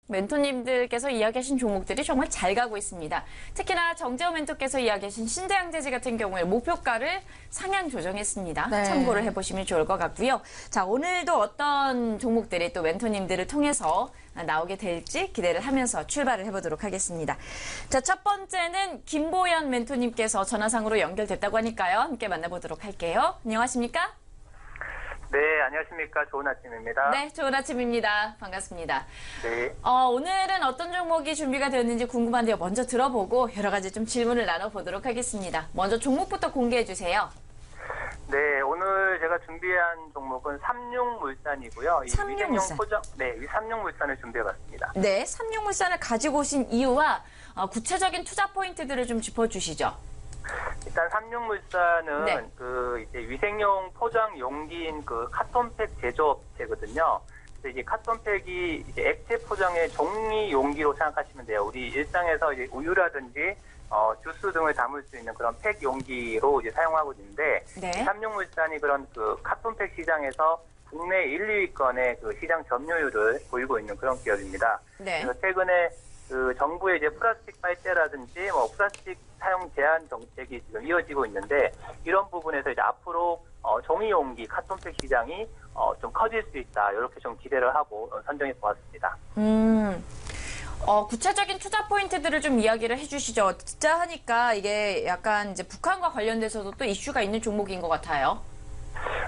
멘토님들께서 이야기하신 종목들이 정말 잘 가고 있습니다. 특히나 정재호 멘토께서 이야기하신 신대양재지 같은 경우에 목표가를 상향 조정했습니다. 네. 참고를 해보시면 좋을 것 같고요. 자, 오늘도 어떤 종목들이 또 멘토님들을 통해서 나오게 될지 기대를 하면서 출발을 해보도록 하겠습니다. 자, 첫 번째는 김보연 멘토님께서 전화상으로 연결됐다고 하니까요. 함께 만나보도록 할게요. 안녕하십니까? 네, 안녕하십니까. 좋은 아침입니다. 네, 좋은 아침입니다. 반갑습니다. 네. 오늘은 어떤 종목이 준비가 되었는지 궁금한데요. 먼저 들어보고 여러 가지 좀 질문을 나눠보도록 하겠습니다. 먼저 종목부터 공개해 주세요. 네, 오늘 제가 준비한 종목은 삼육물산이고요. 삼육물산. 이 삼육물산을 준비해봤습니다. 네, 삼육물산을 가지고 오신 이유와 구체적인 투자 포인트들을 좀 짚어주시죠. 일단 삼육물산은 네. 이제 위생용 포장 용기인 카톤팩 제조업체거든요. 그래서 이제 카톤팩이 이제 액체 포장의 종이 용기로 생각하시면 돼요. 우리 일상에서 이제 우유라든지 주스 등을 담을 수 있는 그런 팩 용기로 이제 사용하고 있는데, 네. 삼육물산이 그런 카톤팩 시장에서 국내 1, 2위권의 시장 점유율을 보이고 있는 그런 기업입니다. 네. 그래서 최근에 정부의 이제 플라스틱 빨대라든지 플라스틱 사용 제한 정책이 지금 이어지고 있는데, 이런 부분에서 이제 앞으로 종이 용기 카톤팩 시장이 좀 커질 수 있다, 이렇게 좀 기대를 하고 선정해 보았습니다. 구체적인 투자 포인트들을 좀 이야기를 해주시죠. 진짜 하니까 이게 약간 이제 북한과 관련돼서도 또 이슈가 있는 종목인 것 같아요.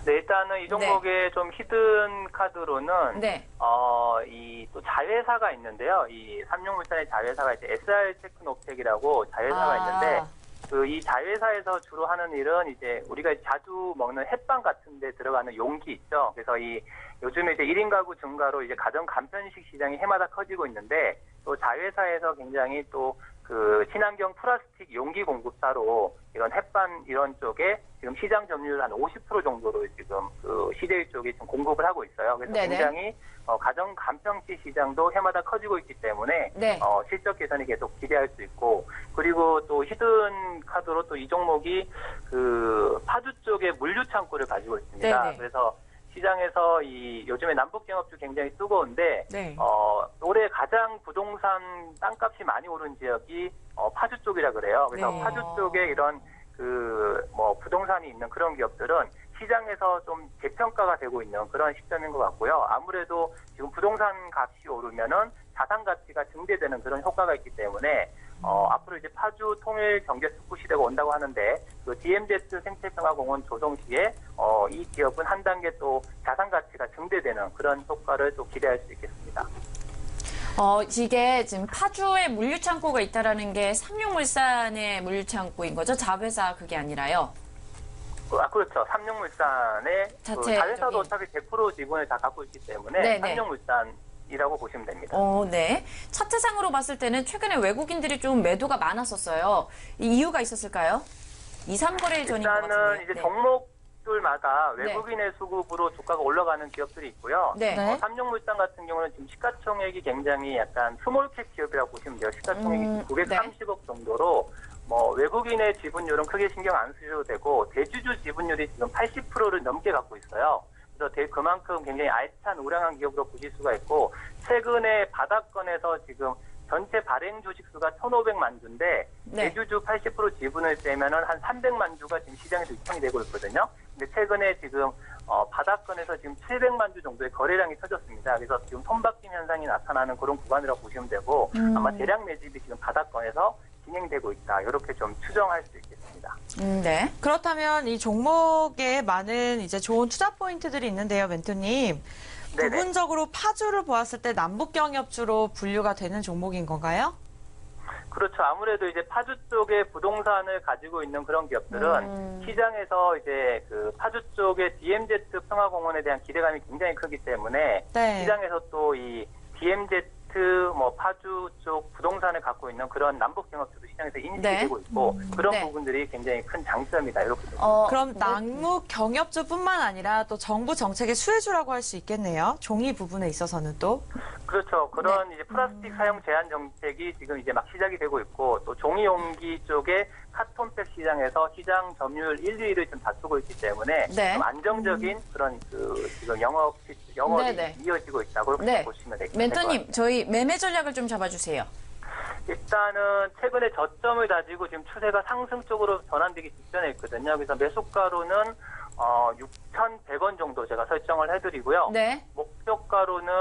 네, 일단은 이 종목의 좀 히든 카드로는 네. 또 자회사가 있는데요. 이 삼육물산의 자회사가 이제 SR 테크노팩이라고 자회사가 있는데, 이 자회사에서 주로 하는 일은 이제 우리가 자주 먹는 햇반 같은 데 들어가는 용기 있죠. 그래서 요즘에 이제 1인 가구 증가로 이제 가정 간편식 시장이 해마다 커지고 있는데, 또 자회사에서 굉장히 또 친환경 플라스틱 용기 공급사로 이런 햇반 이런 쪽에 지금 시장 점유율 한 50% 정도로 지금 CJ 쪽이 지금 공급을 하고 있어요. 그래서 네네. 굉장히 가정 간편식 시장도 해마다 커지고 있기 때문에 네. 실적 개선이 계속 기대할 수 있고, 그리고 또 히든 카드로 또 이 종목이 파주 쪽에 물류 창고를 가지고 있습니다. 네네. 그래서 시장에서 요즘에 남북 경협주 굉장히 뜨거운데, 네. 올해 가장 부동산 땅값이 많이 오른 지역이 파주 쪽이라 그래요. 그래서 네. 파주 쪽에 이런 부동산이 있는 그런 기업들은 시장에서 좀 재평가가 되고 있는 그런 시점인 것 같고요. 아무래도 지금 부동산 값이 오르면은 자산 가치가 증대되는 그런 효과가 있기 때문에 앞으로 이제 파주 통일 경제 특구 시대가 온다고 하는데, DMZ 생태평화공원 조성 시에 이 기업은 한 단계 또 자산 가치가 증대되는 그런 효과를 또 기대할 수 있겠습니다. 이게 지금 파주에 물류 창고가 있다라는 게 삼육물산의 물류 창고인 거죠? 자회사 그게 아니라요. 그렇죠. 삼육물산의 자회사도 어차피 100% 지분을 다 갖고 있기 때문에 네네. 삼육물산이라고 보시면 됩니다. 네. 차트상으로 봤을 때는 최근에 외국인들이 좀 매도가 많았었어요. 이 이유가 있었을까요? 2, 3거래일 전인 것 같은데. 일단은 이제 종목들마다 외국인의 수급으로 주가가 올라가는 기업들이 있고요. 네. 삼육물산 같은 경우는 지금 시가총액이 굉장히 약간 스몰캡 기업이라고 보시면 돼요. 시가총액이 930억 정도로 외국인의 지분율은 크게 신경 안 쓰셔도 되고, 대주주 지분율이 지금 80%를 넘게 갖고 있어요. 그래서 그만큼 굉장히 알찬 우량한 기업으로 보실 수가 있고, 최근에 바닥권에서 지금 전체 발행 주식 수가 1,500만 주인데, 네. 대주주 80% 지분을 빼면은 한 300만 주가 지금 시장에서 유통이 되고 있거든요. 근데 최근에 지금 바닥권에서 지금 700만 주 정도의 거래량이 터졌습니다. 그래서 지금 손바뀜 현상이 나타나는 그런 구간이라고 보시면 되고, 아마 대량 매집이 지금 바닥권에서 진행되고 있다, 이렇게 좀 추정할 수 있겠습니다. 네. 그렇다면 이 종목에 많은 이제 좋은 투자 포인트들이 있는데요, 멘토님. 네네. 부분적으로 파주를 보았을 때 남북 경협주로 분류가 되는 종목인 건가요? 그렇죠. 아무래도 이제 파주 쪽에 부동산을 가지고 있는 그런 기업들은 시장에서 이제 파주 쪽의 DMZ 평화공원에 대한 기대감이 굉장히 크기 때문에, 네. 시장에서 또 이 DMZ 파주 쪽 부동산을 갖고 있는 그런 남북 경협주도 시장에서 인식되고 있고, 그런 네. 부분들이 굉장히 큰 장점이다, 이렇게 그럼 남북 경협주뿐만 아니라 또 정부 정책의 수혜주라고 할 수 있겠네요. 종이 부분에 있어서는 또. 그렇죠. 그런 이제 플라스틱 사용 제한 정책이 지금 이제 막 시작이 되고 있고, 또 종이 용기 쪽에 카톤팩 시장에서 시장 점유율 1, 2위를 좀 다투고 있기 때문에 네. 좀 안정적인 그런 지금 영업이 네네. 이어지고 있다고 그렇게 네. 보시면 될것 멘토님, 같아요. 저희 매매 전략을 좀 잡아주세요. 일단은 최근에 저점을 다지고 지금 추세가 상승 쪽으로 전환되기 직전에 있거든요. 그래서 매수가로는 6,100원 정도 제가 설정을 해드리고요. 네. 목표가로는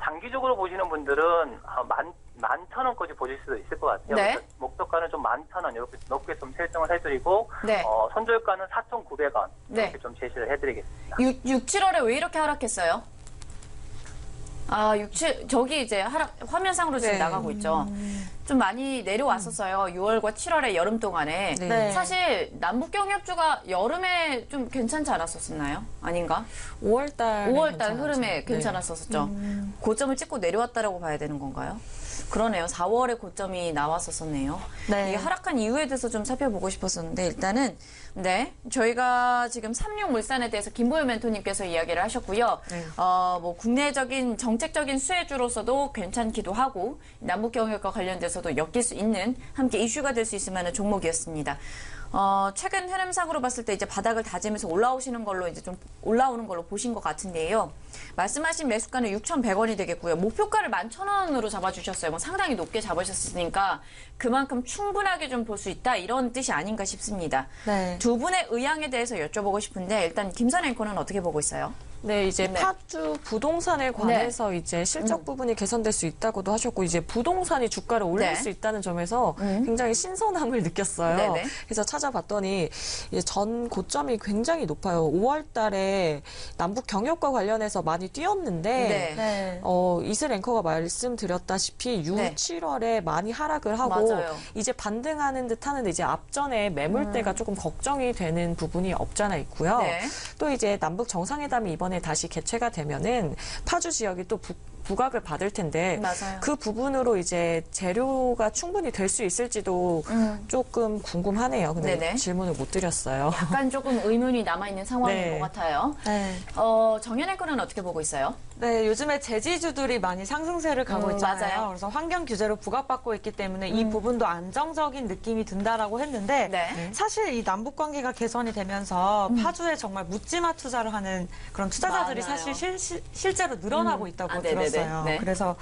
장기적으로 보시는 분들은 11,000원까지 보실 수도 있을 것 같아요. 네. 그래서 목표가는 좀 11,000원 이렇게 높게 좀 설정을 해드리고 네. 손절가는 4,900원 네. 이렇게 좀 제시를 해드리겠습니다. 6, 7월에 왜 이렇게 하락했어요? 아, 6, 7, 저기 이제 화면상으로 지금 네. 나가고 있죠. 좀 많이 내려왔었어요. 6월과 7월의 여름 동안에. 네. 사실 남북 경협주가 여름에 좀 괜찮지 않았었나요? 아닌가? 5월달 5월달 흐름에 괜찮았었죠. 고점을 찍고 내려왔다라고 봐야 되는 건가요? 그러네요. 4월에 고점이 나왔었었네요. 네. 이게 하락한 이유에 대해서 좀 살펴보고 싶었었는데 일단은 네 저희가 지금 삼육물산에 대해서 김보현 멘토님께서 이야기를 하셨고요. 네. 뭐 국내적인 정책적인 수혜주로서도 괜찮기도 하고 남북 경협과 관련돼서도 엮일 수 있는 함께 이슈가 될 수 있을 만한 종목이었습니다. 최근 흐름상으로 봤을 때 이제 바닥을 다지면서 올라오시는 걸로 이제 좀 올라오는 걸로 보신 것 같은데요. 말씀하신 매수가는 6,100원이 되겠고요. 목표가를 11,000원으로 잡아주셨어요. 뭐 상당히 높게 잡으셨으니까 그만큼 충분하게 좀 볼 수 있다 이런 뜻이 아닌가 싶습니다. 네. 두 분의 의향에 대해서 여쭤보고 싶은데 일단 김선 앵커는 어떻게 보고 있어요? 네, 이제 네. 파주 부동산에 관해서 이제 실적 부분이 개선될 수 있다고도 하셨고, 이제 부동산이 주가를 올릴 네. 수 있다는 점에서 굉장히 신선함을 느꼈어요. 네네. 그래서 찾아봤더니 이제 전 고점이 굉장히 높아요. 5월 달에 남북 경협과 관련해서 많이 뛰었는데, 네. 이슬 앵커가 말씀드렸다시피 6, 네. 7월에 많이 하락을 하고 맞아요. 이제 반등하는 듯 하는데 이제 앞전에 매물대가 조금 걱정이 되는 부분이 없잖아 있고요. 네. 또 이제 남북 정상회담이 이번에 다시 개최가 되면은 파주 지역이 또 부각을 받을 텐데 맞아요. 그 부분으로 이제 재료가 충분히 될 수 있을지도 조금 궁금하네요. 근데 네네. 질문을 못 드렸어요. 약간 조금 의문이 남아있는 상황인 네. 것 같아요. 네. 정연 앵커는 어떻게 보고 있어요? 네, 요즘에 제지주들이 많이 상승세를 가고 있잖아요. 맞아요. 그래서 환경 규제로 부각받고 있기 때문에 이 부분도 안정적인 느낌이 든다라고 했는데 네. 사실 이 남북 관계가 개선이 되면서 파주에 정말 묻지마 투자를 하는 그런 투자자들이 많아요. 사실 실제로 늘어나고 있다고 네네네. 들었어요. 네. 그래서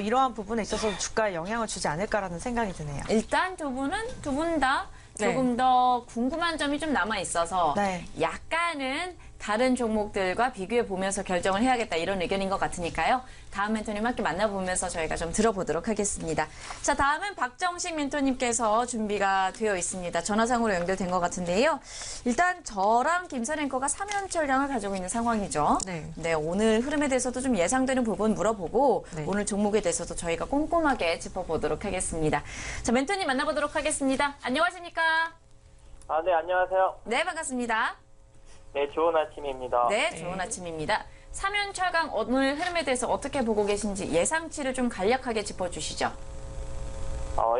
이러한 부분에 있어서 주가에 영향을 주지 않을까라는 생각이 드네요. 일단 두 분 다 네. 조금 더 궁금한 점이 좀 남아 있어서 네. 약간은 다른 종목들과 비교해 보면서 결정을 해야겠다 이런 의견인 것 같으니까요. 다음 멘토님 함께 만나보면서 저희가 좀 들어보도록 하겠습니다. 자, 다음은 박정식 멘토님께서 준비가 되어 있습니다. 전화상으로 연결된 것 같은데요. 일단 저랑 김선 앵커가 3연철량을 가지고 있는 상황이죠. 네. 오늘 흐름에 대해서도 좀 예상되는 부분 물어보고 네. 오늘 종목에 대해서도 저희가 꼼꼼하게 짚어보도록 하겠습니다. 자, 멘토님 만나보도록 하겠습니다. 안녕하십니까? 네, 안녕하세요. 네, 반갑습니다. 네, 좋은 아침입니다. 네, 좋은 아침입니다. 3연철강 오늘 흐름에 대해서 어떻게 보고 계신지 예상치를 좀 간략하게 짚어주시죠.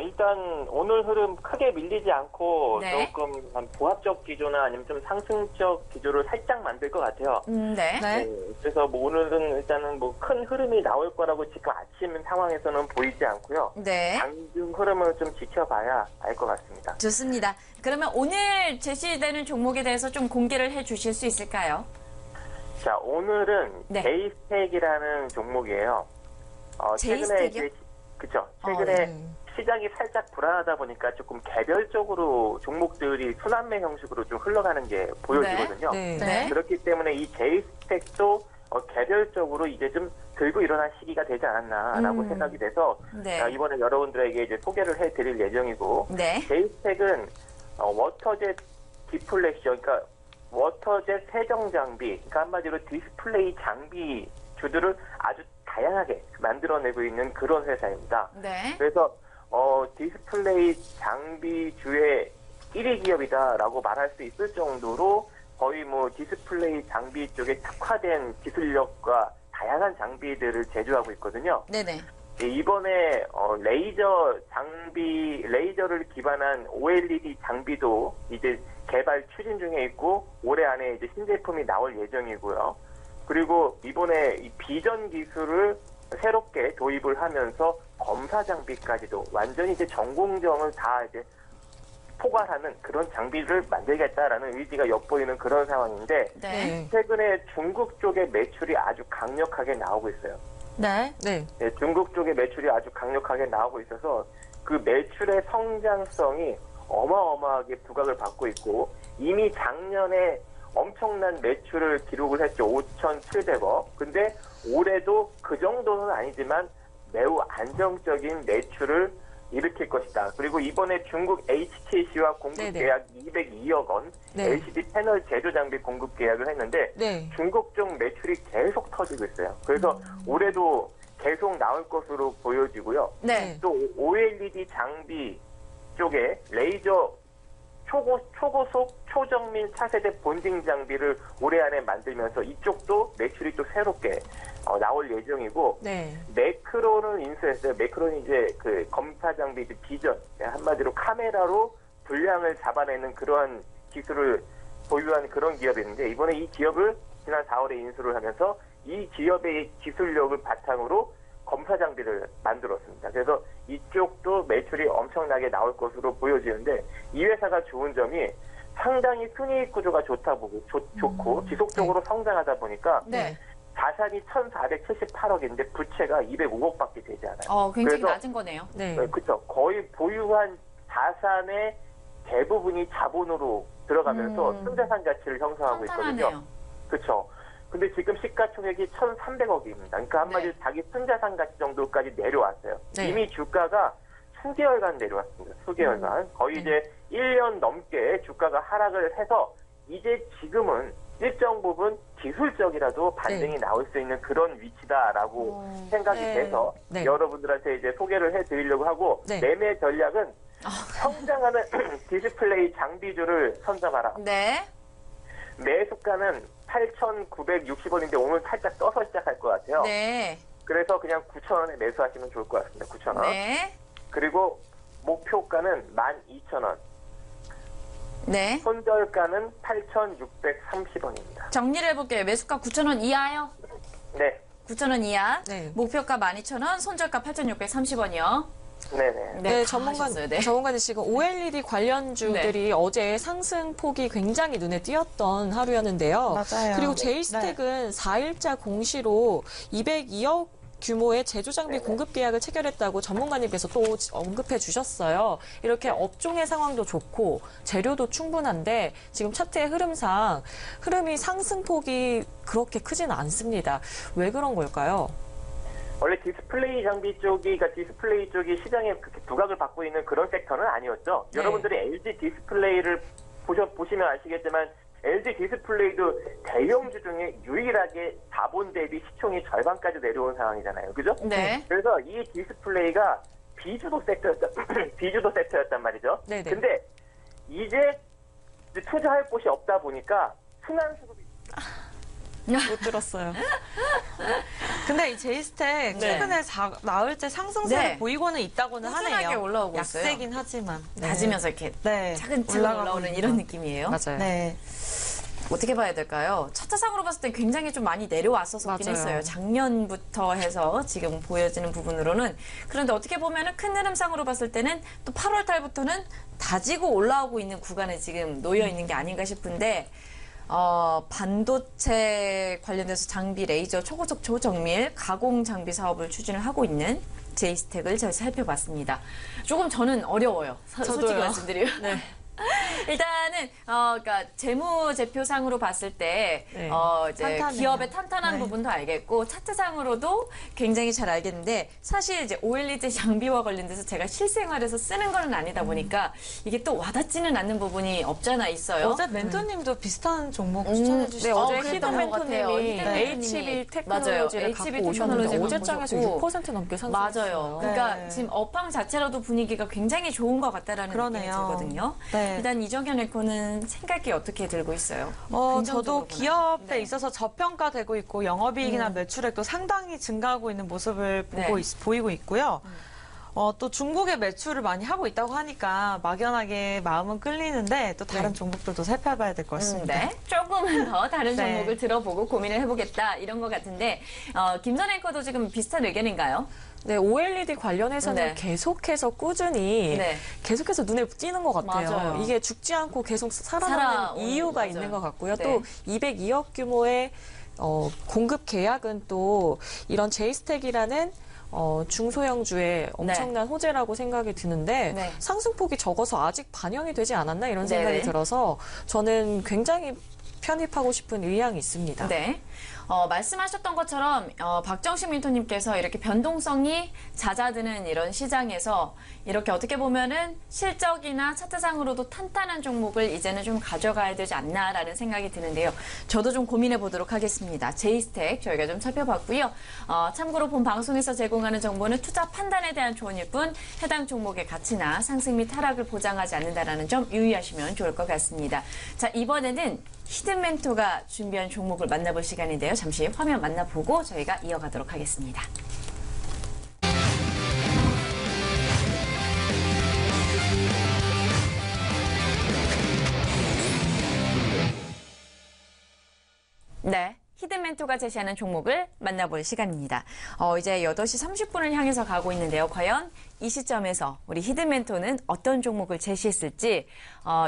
일단 오늘 흐름 크게 밀리지 않고 네. 조금 보합적 기조나 아니면 좀 상승적 기조를 살짝 만들 것 같아요. 네. 네. 그래서 뭐 오늘은 일단은 뭐 큰 흐름이 나올 거라고 지금 아침 상황에서는 보이지 않고요. 네. 장중 흐름을 좀 지켜봐야 알 것 같습니다. 좋습니다. 그러면 오늘 제시되는 종목에 대해서 좀 공개를 해 주실 수 있을까요? 자, 오늘은 네. 제이스택이라는 종목이에요. 제이스택이요? 그쵸. 최근에 네. 시장이 살짝 불안하다 보니까 조금 개별적으로 종목들이 순환매 형식으로 좀 흘러가는 게 보여지거든요. 네. 네. 그렇기 때문에 이 제이스택도 개별적으로 이제 좀 들고 일어난 시기가 되지 않았나라고 생각이 돼서 네. 이번에 여러분들에게 이제 소개를 해드릴 예정이고 네. 제이스택은 워터젯 디플렉션, 그러니까 워터젯 세정 장비, 그러니까 한마디로 디스플레이 장비 주들을 아주 다양하게 만들어내고 있는 그런 회사입니다. 네. 그래서 디스플레이 장비주의 1위 기업이다라고 말할 수 있을 정도로 거의 뭐 디스플레이 장비 쪽에 특화된 기술력과 다양한 장비들을 제조하고 있거든요. 네네. 이번에 레이저를 기반한 OLED 장비도 이제 개발 추진 중에 있고 올해 안에 이제 신제품이 나올 예정이고요. 그리고 이번에 이 비전 기술을 새롭게 도입을 하면서 검사 장비까지도 완전히 이제 전공정을 다 이제 포괄하는 그런 장비를 만들겠다라는 의지가 엿보이는 그런 상황인데 네. 최근에 중국 쪽의 매출이 아주 강력하게 나오고 있어요. 네. 네. 네, 중국 쪽의 매출이 아주 강력하게 나오고 있어서 그 매출의 성장성이 어마어마하게 부각을 받고 있고 이미 작년에 엄청난 매출을 기록을 했죠. 5,700억. 근데 올해도 그 정도는 아니지만 매우 안정적인 매출을 일으킬 것이다. 그리고 이번에 중국 HKC와 공급 네네. 계약 202억 원, 네. LCD 패널 제조 장비 공급 계약을 했는데 네. 중국 쪽 매출이 계속 터지고 있어요. 그래서 올해도 계속 나올 것으로 보여지고요. 네. 또 OLED 장비 쪽에 레이저 초고속 초정밀 차세대 본딩 장비를 올해 안에 만들면서 이쪽도 매출이 또 새롭게 나올 예정이고 네. 매크론을 인수했어요. 매크론이 이제 그 검사 장비 이제 비전 한마디로 카메라로 분량을 잡아내는 그러한 기술을 보유한 그런 기업이 있는데 이번에 이 기업을 지난 4월에 인수를 하면서 이 기업의 기술력을 바탕으로 검사 장비를 만들었습니다. 그래서 이쪽도 매출이 엄청나게 나올 것으로 보여지는데 이 회사가 좋은 점이 상당히 순이익 구조가 좋고 지속적으로 성장하다 보니까 네. 자산이 1,478억인데 부채가 205억밖에 되지 않아요. 굉장히 그래서 낮은 거네요. 네. 그렇죠. 거의 보유한 자산의 대부분이 자본으로 들어가면서 순자산 가치를 형성하고 있거든요. 탄탄하네요. 그렇죠. 근데 지금 시가총액이 1,300억입니다. 그러니까 한마디로 네. 자기 순자산 가치 정도까지 내려왔어요. 네. 이미 주가가 수개월간 내려왔습니다. 수개월간. 거의 이제 1년 넘게 주가가 하락을 해서 이제 지금은 일정 부분 기술적이라도 반등이 나올 수 있는 그런 위치다라고 생각이 네. 돼서 네. 여러분들한테 이제 소개를 해드리려고 하고 네. 매매 전략은 성장하는 디스플레이 장비주를 선점하라. 네. 매수가는 8,960원인데 오늘 살짝 떠서 시작할 것 같아요. 네. 그래서 그냥 9,000원에 매수하시면 좋을 것 같습니다. 9,000원. 네. 그리고 목표가는 12,000원. 네. 손절가는 8,630원입니다. 정리를 해볼게요. 매수가 9,000원 이하요? 네. 9,000원 이하. 네. 목표가 12,000원, 손절가 8,630원이요. 네네. 네, 다 하셨어요. 네. 전문가님 지금 OLED 관련주들이 어제 상승폭이 굉장히 눈에 띄었던 하루였는데요. 맞아요. 그리고 제이스텍은 4일자 공시로 202억 규모의 제조장비 공급 계약을 체결했다고 전문가님께서 또 언급해 주셨어요. 이렇게 업종의 상황도 좋고 재료도 충분한데 지금 차트의 흐름이 상승폭이 그렇게 크지는 않습니다. 왜 그런 걸까요? 원래 디스플레이 장비 쪽이, 그러니까 디스플레이 쪽이 시장에 그렇게 부각을 받고 있는 그런 섹터는 아니었죠. 네. 여러분들이 LG 디스플레이를 보시면 아시겠지만 LG 디스플레이도 대형주 중에 유일하게 자본 대비 시총이 절반까지 내려온 상황이잖아요. 그죠? 네. 그래서 이 디스플레이가 비주도 섹터였단 말이죠. 네네. 근데 이제 투자할 곳이 없다 보니까 순환수급이 못 들었어요. 근데 이 제이스텍 네. 최근에 4일째 상승세를 네. 보이고는 있다고는 꾸준하게 하네요. 올라오고 있어요. 약세긴 하지만. 네. 다지면서 이렇게 네. 차근차근 올라가고 올라오는 있는 이런 거. 느낌이에요. 맞아요. 네. 어떻게 봐야 될까요? 차트상으로 봤을 때 굉장히 좀 많이 내려왔었긴 맞아요. 했어요. 작년부터 해서 지금 보여지는 부분으로는. 그런데 어떻게 보면은 큰 흐름상으로 봤을 때는 또 8월 달부터는 다지고 올라오고 있는 구간에 지금 놓여 있는 게 아닌가 싶은데 반도체 관련돼서 장비, 레이저, 초고속 초정밀, 가공 장비 사업을 추진을 하고 있는 제이스텍을 제가 살펴봤습니다. 조금 저는 어려워요. 솔직히 저도요. 말씀드리면. 네. 일단은 그러니까 재무제표상으로 봤을 때 네. 이제 탄탄해요. 기업의 탄탄한 네. 부분도 알겠고 차트상으로도 굉장히 잘 알겠는데 사실 이제 OLED 장비와 관련돼서 제가 실생활에서 쓰는 건 아니다 보니까 이게 또 와닿지는 않는 부분이 없잖아 있어요. 어제 멘토님도 비슷한 종목 추천해 네, 주시죠. 어제 그랬던 히든 것 같아요. 멘토님이 히든 멘토님이. HB 맞아요. 테크놀로지를 HB 갖고 오셨는데 테크놀로지를 어제장에서 보셨고. 6% 넘게 상승했어요. 맞아요. 그러니까 네. 지금 업황 자체로도 분위기가 굉장히 좋은 것 같다라는 느낌이 그러네요. 들거든요. 네. 일단 이정현 에코는 생각이 어떻게 들고 있어요? 저도 긍정적으로 기업에 보나요? 네. 있어서 저평가되고 있고 영업이익이나 매출액도 상당히 증가하고 있는 모습을 보이고 있고요. 또 중국의 매출을 많이 하고 있다고 하니까 막연하게 마음은 끌리는데 또 다른 종목들도 살펴봐야 될 것 같습니다. 네. 조금은 더 다른 네. 종목을 들어보고 고민을 해보겠다 이런 것 같은데 김선 앵커도 지금 비슷한 의견인가요? 네, OLED 관련해서는 네. 계속해서 꾸준히 네. 계속해서 눈에 띄는 것 같아요. 맞아요. 이게 죽지 않고 계속 살아남는 살아오는 이유가 맞아요. 있는 것 같고요. 네. 또 202억 규모의 공급 계약은 또 이런 제이스텍이라는 중소형주의 엄청난 호재라고 생각이 드는데 네. 상승폭이 적어서 아직 반영이 되지 않았나 이런 생각이 네네. 들어서 저는 굉장히 편입하고 싶은 의향이 있습니다. 네. 말씀하셨던 것처럼 박정식 멘토님께서 이렇게 변동성이 잦아드는 이런 시장에서 이렇게 어떻게 보면은 실적이나 차트상으로도 탄탄한 종목을 이제는 좀 가져가야 되지 않나라는 생각이 드는데요. 저도 좀 고민해 보도록 하겠습니다. 제이스텍 저희가 좀 살펴봤고요. 참고로 본 방송에서 제공하는 정보는 투자 판단에 대한 조언일 뿐 해당 종목의 가치나 상승 및 하락을 보장하지 않는다라는 점 유의하시면 좋을 것 같습니다. 자, 이번에는 히든 멘토가 준비한 종목을 만나볼 시간인데요. 잠시 화면 만나보고 저희가 이어가도록 하겠습니다. 네. 히든 멘토가 제시하는 종목을 만나볼 시간입니다. 이제 8시 30분을 향해서 가고 있는데요. 과연 이 시점에서 우리 히든 멘토는 어떤 종목을 제시했을지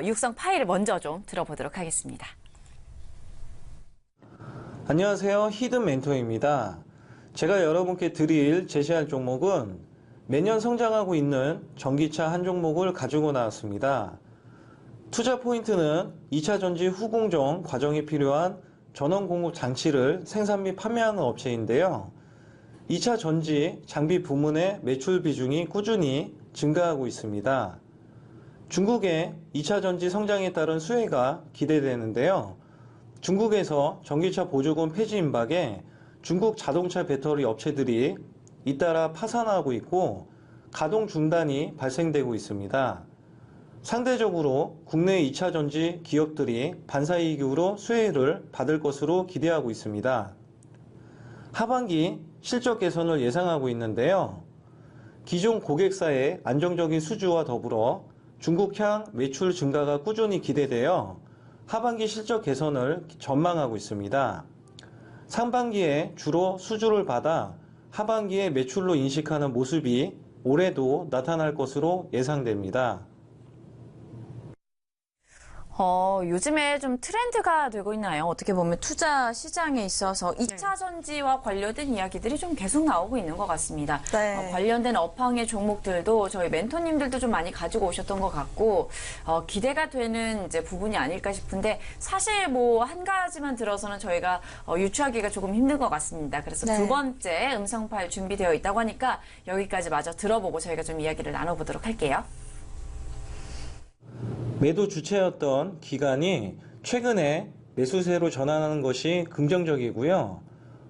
육성 파일을 먼저 좀 들어보도록 하겠습니다. 안녕하세요. 히든 멘토입니다. 제가 여러분께 제시할 종목은 매년 성장하고 있는 전기차 한 종목을 가지고 나왔습니다. 투자 포인트는 2차 전지 후공정 과정에 필요한 전원 공급 장치를 생산 및 판매하는 업체인데요. 2차 전지 장비 부문의 매출 비중이 꾸준히 증가하고 있습니다. 중국의 2차 전지 성장에 따른 수혜가 기대되는데요. 중국에서 전기차 보조금 폐지 임박에 중국 자동차 배터리 업체들이 잇따라 파산하고 있고 가동 중단이 발생되고 있습니다. 상대적으로 국내 2차 전지 기업들이 반사이익으로 수혜를 받을 것으로 기대하고 있습니다. 하반기 실적 개선을 예상하고 있는데요. 기존 고객사의 안정적인 수주와 더불어 중국향 매출 증가가 꾸준히 기대되어 하반기 실적 개선을 전망하고 있습니다. 상반기에 주로 수주를 받아 하반기에 매출로 인식하는 모습이 올해도 나타날 것으로 예상됩니다. 요즘에 좀 트렌드가 되고 있나요? 어떻게 보면 투자 시장에 있어서 2차 전지와 관련된 이야기들이 좀 계속 나오고 있는 것 같습니다. 네. 관련된 업황의 종목들도 저희 멘토님들도 좀 많이 가지고 오셨던 것 같고, 기대가 되는 이제 부분이 아닐까 싶은데, 사실 뭐 한 가지만 들어서는 저희가 유추하기가 조금 힘든 것 같습니다. 그래서 네. 두 번째 음성 파일 준비되어 있다고 하니까 여기까지 마저 들어보고 저희가 좀 이야기를 나눠보도록 할게요. 매도 주체였던 기관이 최근에 매수세로 전환하는 것이 긍정적이고요.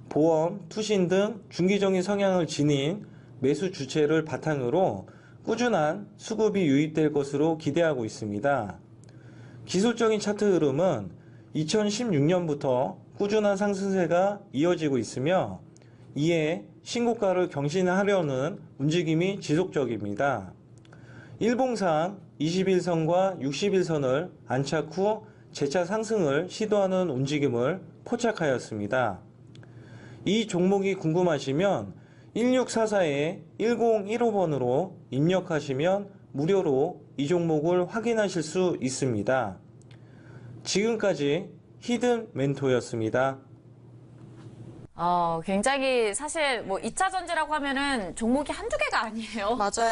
보험, 투신 등 중기적인 성향을 지닌 매수 주체를 바탕으로 꾸준한 수급이 유입될 것으로 기대하고 있습니다. 기술적인 차트 흐름은 2016년부터 꾸준한 상승세가 이어지고 있으며 이에 신고가를 경신하려는 움직임이 지속적입니다. 일봉상 21선과 61선을 안착 후 재차 상승을 시도하는 움직임을 포착하였습니다. 이 종목이 궁금하시면 1644에 1015번으로 입력하시면 무료로 이 종목을 확인하실 수 있습니다. 지금까지 히든 멘토였습니다. 굉장히 사실 뭐 2차 전지라고 하면은 종목이 한두 개가 아니에요. 맞아요.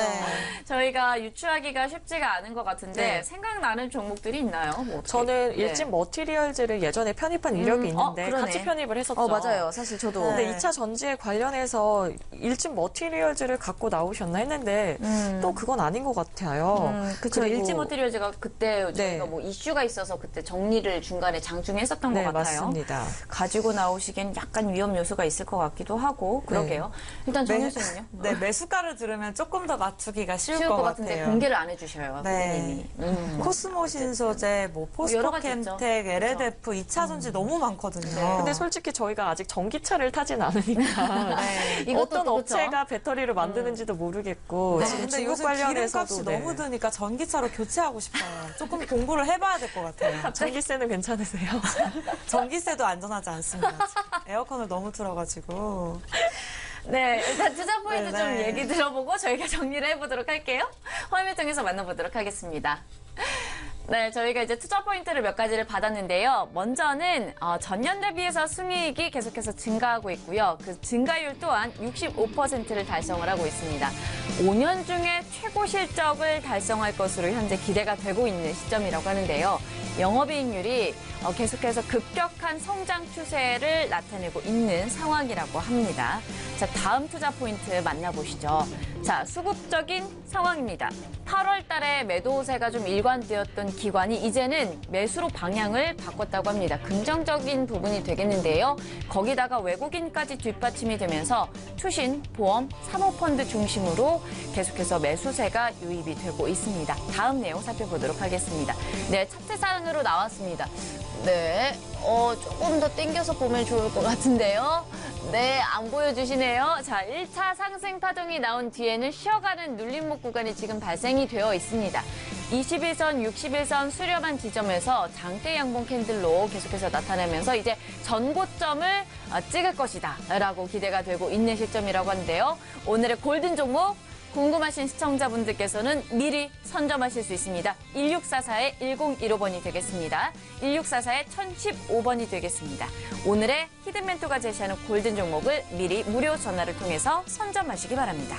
저희가 유추하기가 쉽지가 않은 것 같은데 네. 생각나는 종목들이 있나요? 뭐 어떻게? 저는 네. 일진 머티리얼즈를 예전에 편입한 이력이 있는데 그러네. 같이 편입을 했었죠. 맞아요. 사실 저도. 근데 2차 전지에 관련해서 일진 머티리얼즈를 갖고 나오셨나 했는데 또 그건 아닌 것 같아요. 그쵸. 그리고- 일지 모티리얼즈가 그때 네. 저희가 뭐 이슈가 있어서 그때 정리를 중간에 장중에 했었던 네, 것 같아요. 맞습니다. 가지고 나오시기엔 약간 위험 요소가 있을 것 같기도 하고 그러게요. 일단 정현 씨는요? 네, 매수가를 들으면 조금 더 맞추기가 쉬울 쉬울 것 것 같은데 같아요. 공개를 안 해주셔요. 네. 고객님이. 코스모 신소재, 뭐 여러 가지 있죠. 포스코캠텍, LLF, 2차 전지 너무 많거든요. 네. 근데 솔직히 저희가 아직 전기차를 타진 않으니까 네. 이것도 어떤 또 업체가 배터리를 만들는지도 모르겠고 지금 근데 중국 요즘 관련해서도 기름값이 네. 너무 드니까 전기차로 교체하고 싶어요. 조금 공부를 해봐야 될 것 같아요. 전기세는 괜찮으세요? 전기세도 안전하지 않습니다. 에어컨을 너무 틀어가지고. 네, 일단 투자 포인트 네, 좀 네. 얘기 들어보고 저희가 정리를 해보도록 할게요. 화면을 통해서 만나보도록 하겠습니다. 네, 저희가 이제 투자 포인트를 몇 가지를 받았는데요. 먼저는 전년 대비해서 순이익이 계속해서 증가하고 있고요. 그 증가율 또한 65%를 달성을 하고 있습니다. 5년 중에 최고 실적을 달성할 것으로 현재 기대가 되고 있는 시점이라고 하는데요. 영업이익률이 계속해서 급격한 성장 추세를 나타내고 있는 상황이라고 합니다. 자, 다음 투자 포인트 만나보시죠. 자, 수급적인 상황입니다. 8월 달에 매도세가 좀 일관되었던 기관이 이제는 매수로 방향을 바꿨다고 합니다. 긍정적인 부분이 되겠는데요. 거기다가 외국인까지 뒷받침이 되면서 투신, 보험, 사모펀드 중심으로 계속해서 매수세가 유입이 되고 있습니다. 다음 내용 살펴보도록 하겠습니다. 네, 차트상으로 나왔습니다. 네, 조금 더 당겨서 보면 좋을 것 같은데요. 네, 안 보여주시네요. 자, 1차 상승 파동이 나온 뒤에는 쉬어가는 눌림목 구간이 지금 발생이 되어 있습니다. 21선, 61선 수렴한 지점에서 장대 양봉 캔들로 계속해서 나타나면서 이제 전고점을 찍을 것이다 라고 기대가 되고 있는 시점이라고 하는데요. 오늘의 골든 종목 궁금하신 시청자분들께서는 미리 선점하실 수 있습니다. 1644-1015번이 되겠습니다. 1644-1015번이 되겠습니다. 오늘의 히든 멘토가 제시하는 골든 종목을 미리 무료 전화를 통해서 선점하시기 바랍니다.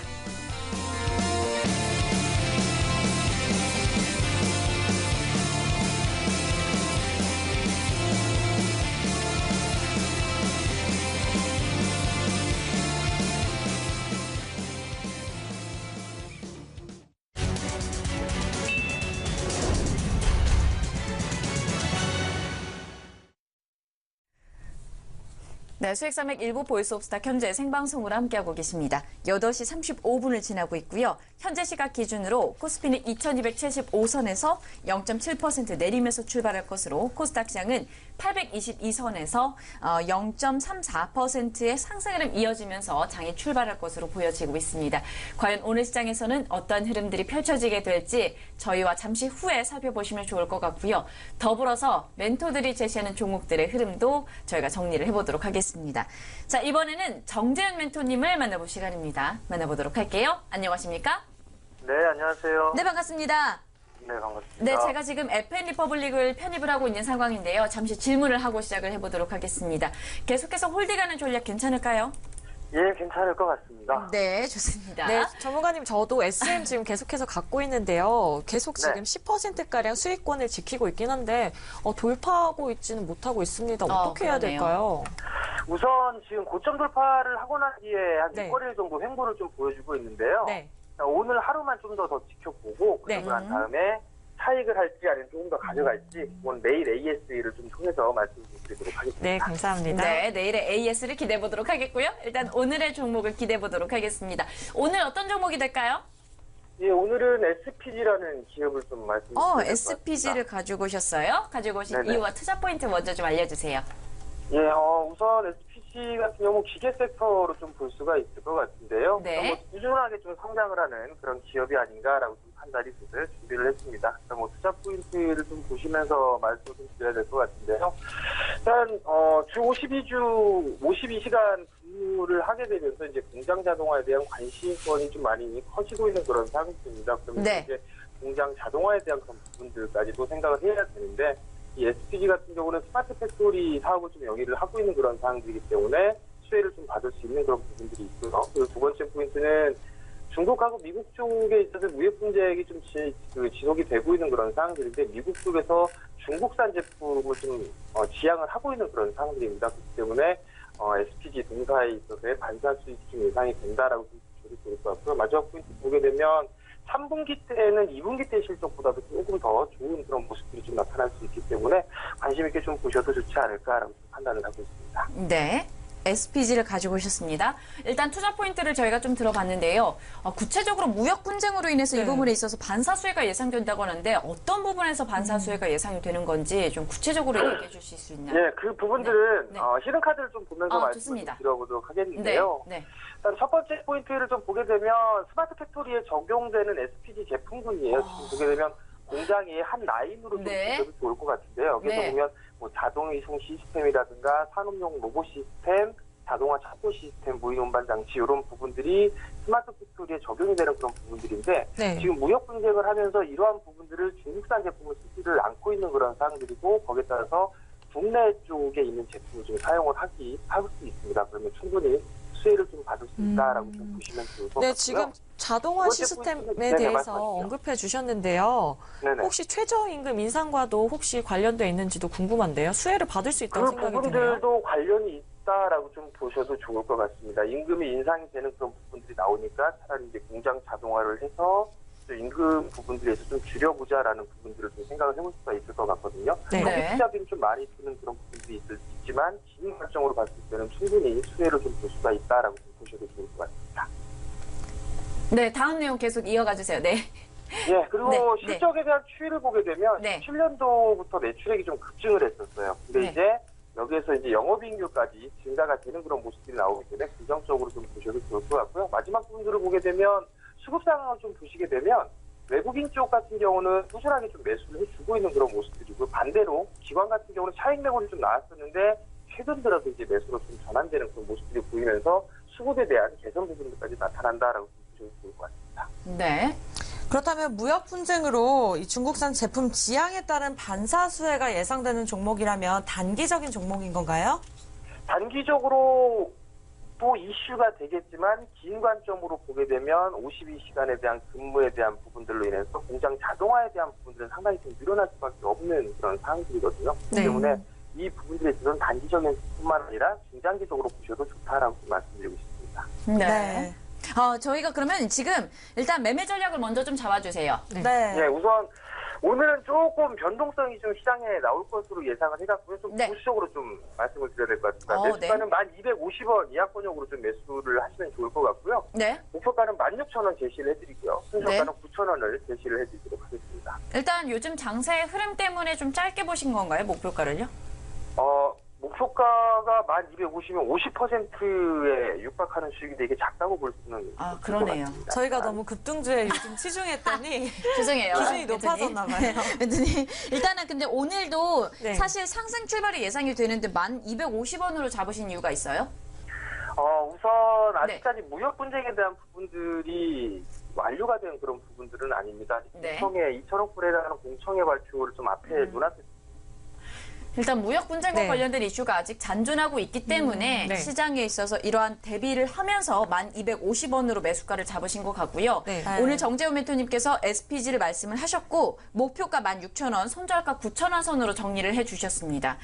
네, 수익산맥 일부 보이스 오브 스타 현재 생방송으로 함께하고 계십니다. 8시 35분을 지나고 있고요. 현재 시각 기준으로 코스피는 2275선에서 0.7% 내리면서 출발할 것으로 코스닥 시장은 822선에서 0.34%의 상승 흐름 이어지면서 장이 출발할 것으로 보여지고 있습니다. 과연 오늘 시장에서는 어떤 흐름들이 펼쳐지게 될지 저희와 잠시 후에 살펴보시면 좋을 것 같고요. 더불어서 멘토들이 제시하는 종목들의 흐름도 저희가 정리를 해보도록 하겠습니다. 자, 이번에는 정재현 멘토님을 만나볼 시간입니다. 만나보도록 할게요. 안녕하십니까? 네, 안녕하세요. 네, 반갑습니다. 네, 반갑습니다. 네, 제가 지금 FN 리퍼블릭을 편입을 하고 있는 상황인데요. 잠시 질문을 하고 시작을 해보도록 하겠습니다. 계속해서 홀딩하는 전략 괜찮을까요? 예, 괜찮을 것 같습니다. 네, 좋습니다. 네, 전문가님 저도 SM 지금 계속해서 갖고 있는데요. 계속 지금 네. 10%가량 수익권을 지키고 있긴 한데 돌파하고 있지는 못하고 있습니다. 어떻게 해야 그러네요. 될까요? 우선 지금 고점 돌파를 하고 난 뒤에 한 네. 6거래일 정도 횡보를 좀 보여주고 있는데요. 네. 자, 오늘 하루만 좀 더 지켜보고 네. 그러고 난 다음에 차익을 할지 아니면 조금 더 가져갈지 오늘 내일 AS를 좀 통해서 말씀드리도록 하겠습니다. 네, 감사합니다. 네, 내일의 AS를 기대해 보도록 하겠고요. 일단 오늘의 종목을 기대해 보도록 하겠습니다. 오늘 어떤 종목이 될까요? 예, 오늘은 SPG라는 기업을 좀 말씀드리도록 하겠습니다. SPG를 가지고 오셨어요? 가지고 오신 네네. 이유와 투자 포인트 먼저 좀 알려주세요. 예, 우선 SPG 같은 경우 기계 섹터로 좀 볼 수가 있을 것 같은데요. 네. 뭐 꾸준하게 좀 성장을 하는 그런 기업이 아닌가라고 좀 판단이 돼서 준비를 했습니다. 뭐 투자 포인트를 좀 보시면서 말씀을 좀 드려야 될 것 같은데요. 일단 주 52시간 근무를 하게 되면서 이제 공장 자동화에 대한 관심권이 좀 많이 커지고 있는 그런 상황입니다. 그러면 네. 이제 공장 자동화에 대한 그런 부분들까지도 생각을 해야 되는데. 이 SPG 같은 경우는 스마트 팩토리 사업을 좀 영위를 하고 있는 그런 상황들이기 때문에 수혜를 좀 받을 수 있는 그런 부분들이 있고요. 그리고 두 번째 포인트는 중국하고 미국 쪽에 있어서 무역 분쟁이 좀 지속이 되고 있는 그런 상황들인데 미국 쪽에서 중국산 제품을 좀 지향을 하고 있는 그런 상황들입니다. 그렇기 때문에 SPG 동사에 있어서의 반사 수익이 좀 예상이 된다라고 좀 보실 수 있을 것 같고요. 마지막 포인트 보게 되면 3분기 때는 2분기 때 실적보다도 조금 더 좋은 그런 모습들이 좀 나타날 수 있기 때문에 관심 있게 좀 보셔도 좋지 않을까라고 판단을 하고 있습니다. 네. SPG를 가지고 오셨습니다. 일단 투자 포인트를 저희가 좀 들어봤는데요. 구체적으로 무역 분쟁으로 인해서 이 네. 부분에 있어서 반사수혜가 예상된다고 하는데 어떤 부분에서 반사수혜가 예상이 되는 건지 좀 구체적으로 얘기해 주실 수 있나요? 예, 그 부분들은 네. 히든 카드를 좀 보면서 말씀을 좋습니다. 좀 드려보도록 네. 하겠는데요. 네. 일단 첫 번째 포인트를 좀 보게 되면 스마트 팩토리에 적용되는 SPG 제품군이에요. 지금 보게 되면 공장이 한 라인으로 좀 네. 보셔도 좋을 것 같은데요. 여기서 네. 보면 뭐 자동 이송 시스템이라든가 산업용 로봇 시스템, 자동화 차도 시스템, 무인 운반 장치 이런 부분들이 스마트 팩토리에 적용이 되는 그런 부분들인데 네. 지금 무역 분쟁을 하면서 이러한 부분들을 중국산 제품을 쓰지를 않고 있는 그런 사항들이고 거기에 따라서 국내 쪽에 있는 제품을 좀 사용을 할 수 있습니다. 그러면 충분히 수혜를 좀 받을 수 있다라고 좀 보시면 좋을 것 네, 같고요. 지금 자동화 두 번째 시스템에 포인트는- 네네, 대해서 말씀하십시오. 언급해 주셨는데요. 네네. 혹시 최저임금 인상과도 혹시 관련돼 있는지도 궁금한데요. 수혜를 받을 수 있다고 그 생각이 드네요. 부분들도 관련이 있다라고 좀 보셔도 좋을 것 같습니다. 임금이 인상이 되는 그런 부분들이 나오니까 차라리 이제 공장 자동화를 해서 또 임금 부분들에서 좀 줄여보자라는 부분들을 좀 생각을 해볼 수가 있을 것 같거든요. 네. 경제적인 좀 많이 드는 그런 부분들이 있지만 긴 관점으로 봤을 때는 충분히 수혜를 좀 볼 수가 있다라고 좀 보셔도 좋을 것 같습니다. 네, 다음 내용 계속 이어가 주세요. 네. 예, 그리고 네, 실적에 대한 추이를 보게 되면 네. 17년도부터 매출액이 좀 급증을 했었어요. 근데 네. 이제 여기에서 이제 영업이익률까지 증가가 되는 그런 모습들이 나오기 때문에 긍정적으로 좀 보셔도 좋을 것 같고요. 마지막 부분들을 보게 되면 수급 상황을 좀 보시게 되면 외국인 쪽 같은 경우는 꾸준하게 좀 매수를 해주고 있는 그런 모습들이고 반대로 기관 같은 경우는 차익 매물이 좀 나왔었는데 최근 들어서 이제 매수로 좀 전환되는 그런 모습들이 보이면서 수급에 대한 개선 부분들까지 나타난다라고 보셔도 좋을 것 같습니다. 네. 그렇다면 무역 분쟁으로 이 중국산 제품 지양에 따른 반사 수혜가 예상되는 종목이라면 단기적인 종목인 건가요? 단기적으로 또 이슈가 되겠지만 긴 관점으로 보게 되면 52시간에 대한 근무에 대한 부분들로 인해서 공장 자동화에 대한 부분들은 상당히 좀 늘어날 수밖에 없는 그런 상황들이거든요. 그렇기 네. 때문에 이 부분들에 있어서는 단기적인 뿐만 아니라 중장기적으로 보셔도 좋다라고 좀 말씀드리고 싶습니다. 네. 저희가 그러면 지금 일단 매매 전략을 먼저 좀 잡아주세요. 네, 우선 오늘은 조금 변동성이 좀 시장에 나올 것으로 예상을 해갖고요. 좀 네. 보수적으로 좀 말씀을 드려야 될 것 같습니다. 네. 매수가는 1,250원 이하권역으로 좀 매수를 하시면 좋을 것 같고요. 네. 목표가는 16,000원 제시를 해드리고요. 순서가는 네. 9,000원을 제시를 해드리도록 하겠습니다. 일단 요즘 장세의 흐름 때문에 좀 짧게 보신 건가요? 목표가를요? 목표가가 1,250면 50%에 육박하는 수익인데 이게 작다고 볼 수는 아, 없을 그러네요. 것 같습니다. 저희가 너무 급등주에 요즘 치중했더니 죄송해요. 기준이 멘토님. 높아졌나 봐요. 멘토님, 일단은 근데 오늘도 네. 사실 상승 출발이 예상이 되는데 1,250원으로 잡으신 이유가 있어요? 우선 네. 아직까지 무역 분쟁에 대한 부분들이 완료가 된 그런 부분들은 아닙니다. 네. 공청회 2천억 불에 달하는 공청회 발표를 좀 앞에 눈앞에 일단 무역 분쟁과 네. 관련된 이슈가 아직 잔존하고 있기 때문에 네. 시장에 있어서 이러한 대비를 하면서 1,250원으로 매수가를 잡으신 것 같고요. 네. 오늘 정재훈 멘토님께서 SPG를 말씀을 하셨고 목표가 16,000원, 손절가 9,000원 선으로 정리를 해주셨습니다.